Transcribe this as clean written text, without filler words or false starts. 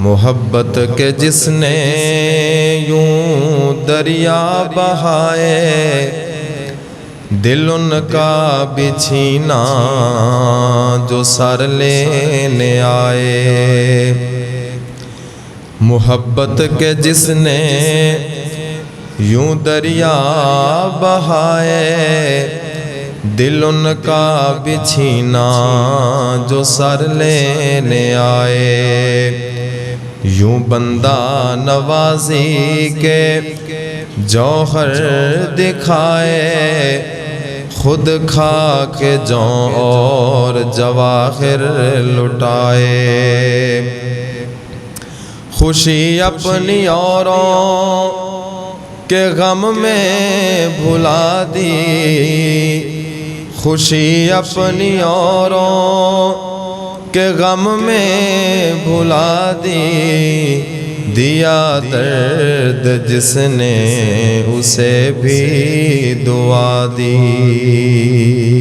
محبت کے جس نے یوں دریا بہائے، دل ان کا بھی چھینا جو سر لینے آئے۔ محبت کے جس نے یوں دریا بہائے، دل ان کا بھی چھینا جو سر لینے آئے۔ یوں بندہ نوازی کے جوہر دکھائے، خود کھا کے جوں اور جواہر لٹائے۔ خوشی اپنی اوروں کے غم میں بھلا دی، خوشی اپنی اوروں کے غم میں بھلا دی، دیا درد جس نے اسے بھی دعا دی۔